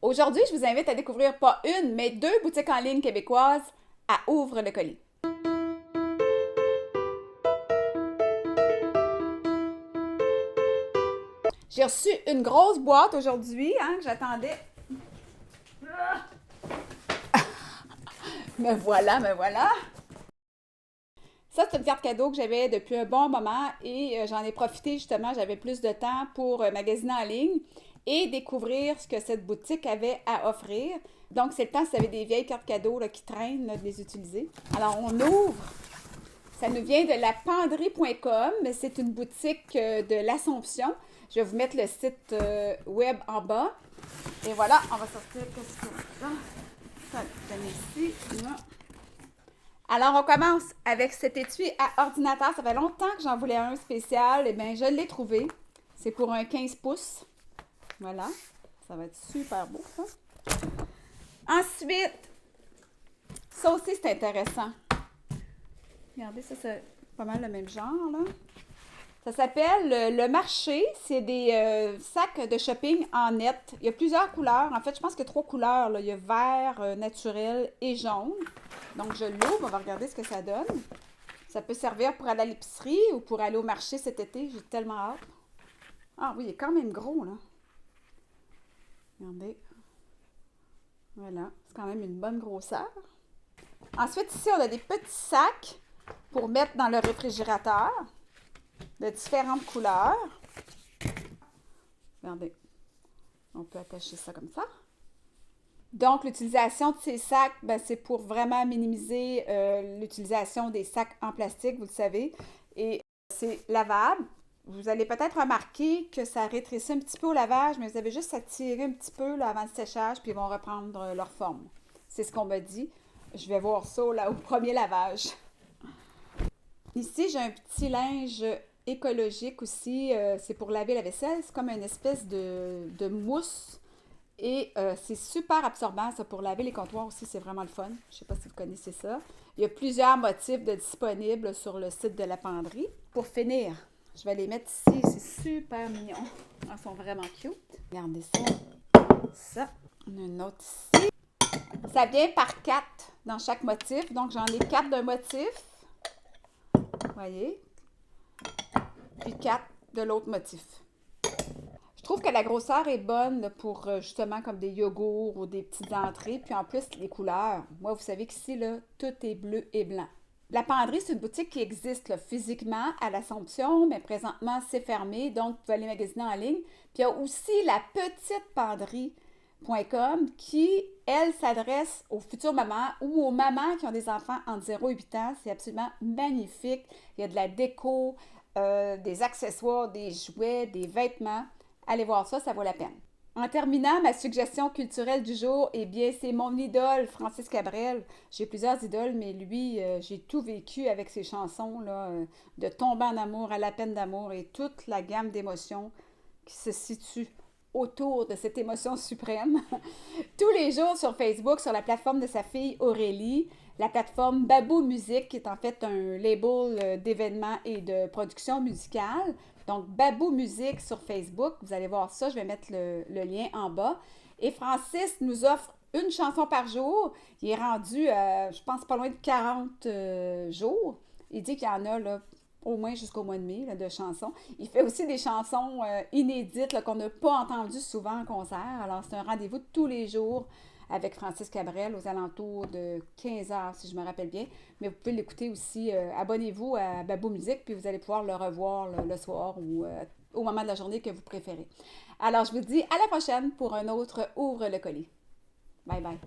Aujourd'hui, je vous invite à découvrir pas une, mais deux boutiques en ligne québécoises à Ouvre le colis. J'ai reçu une grosse boîte aujourd'hui, que j'attendais. Me voilà, me voilà. Ça, c'est une carte cadeau que j'avais depuis un bon moment et j'en ai profité justement, j'avais plus de temps pour magasiner en ligne et découvrir ce que cette boutique avait à offrir. Donc, c'est le temps, si vous avez des vieilles cartes cadeaux là, qui traînent, là, de les utiliser. Alors, on ouvre. Ça nous vient de la penderie.com, mais c'est une boutique de l'Assomption. Je vais vous mettre le site web en bas. Et voilà, on va sortir qu'est-ce qu'il y a là. Ça, ici. Là. Alors, on commence avec cet étui à ordinateur. Ça fait longtemps que j'en voulais un spécial. Eh bien, je l'ai trouvé. C'est pour un 15 pouces. Voilà. Ça va être super beau, ça. Ensuite, ça aussi, c'est intéressant. Regardez, ça, c'est pas mal le même genre, là. Ça s'appelle le marché. C'est des sacs de shopping en net. Il y a plusieurs couleurs. En fait, je pense qu'il y a 3 couleurs, là. Il y a vert, naturel et jaune. Donc, je l'ouvre. On va regarder ce que ça donne. Ça peut servir pour aller à l'épicerie ou pour aller au marché cet été. J'ai tellement hâte. Ah oui, il est quand même gros, là. Regardez. Voilà. C'est quand même une bonne grosseur. Ensuite, ici, on a des petits sacs pour mettre dans le réfrigérateur de différentes couleurs. Regardez. On peut attacher ça comme ça. Donc, l'utilisation de ces sacs, ben, c'est pour vraiment minimiser l'utilisation des sacs en plastique, vous le savez. Et c'est lavable. Vous allez peut-être remarquer que ça rétrécit un petit peu au lavage, mais vous avez juste à tirer un petit peu là, avant le séchage, puis ils vont reprendre leur forme. C'est ce qu'on m'a dit. Je vais voir ça là, au premier lavage. Ici, j'ai un petit linge écologique aussi. C'est pour laver la vaisselle. C'est comme une espèce de mousse. Et c'est super absorbant, ça, pour laver les comptoirs aussi. C'est vraiment le fun. Je ne sais pas si vous connaissez ça. Il y a plusieurs motifs de disponibles sur le site de la penderie. Pour finir, je vais les mettre ici. C'est super mignon. Ils sont vraiment cute. Regardez ça. Ça. On a une autre ici. Ça vient par 4 dans chaque motif. Donc, j'en ai 4 d'un motif. Vous voyez? Puis 4 de l'autre motif. Je trouve que la grosseur est bonne pour justement comme des yogourts ou des petites entrées. Puis en plus, les couleurs. Moi, vous savez qu'ici, là, tout est bleu et blanc. La penderie, c'est une boutique qui existe là, physiquement à l'Assomption, mais présentement, c'est fermé. Donc, vous pouvez aller magasiner en ligne. Puis il y a aussi la petite penderie.com qui, elle, s'adresse aux futures mamans ou aux mamans qui ont des enfants entre 0 et 8 ans. C'est absolument magnifique. Il y a de la déco, des accessoires, des jouets, des vêtements. Allez voir ça, ça vaut la peine. En terminant, ma suggestion culturelle du jour, eh bien, c'est mon idole, Francis Cabrel. J'ai plusieurs idoles, mais lui, j'ai tout vécu avec ses chansons, là, de Tomber en amour à La peine d'amour et toute la gamme d'émotions qui se situe autour de cette émotion suprême. Tous les jours sur Facebook, sur la plateforme de sa fille Aurélie, la plateforme Babou Musique, qui est en fait un label d'événements et de production musicale. Donc, Babou Musique sur Facebook, vous allez voir ça, je vais mettre le lien en bas. Et Francis nous offre une chanson par jour. Il est rendu, je pense, pas loin de 40 jours. Il dit qu'il y en a là, au moins jusqu'au mois de mai là, de chansons. Il fait aussi des chansons inédites là, qu'on n'a pas entendues souvent en concert. Alors, c'est un rendez-vous tous les jours avec Francis Cabrel aux alentours de 15 heures, si je me rappelle bien. Mais vous pouvez l'écouter aussi. Abonnez-vous à Babou Musique, puis vous allez pouvoir le revoir le soir ou au moment de la journée que vous préférez. Alors, je vous dis à la prochaine pour un autre Ouvre le colis. Bye bye.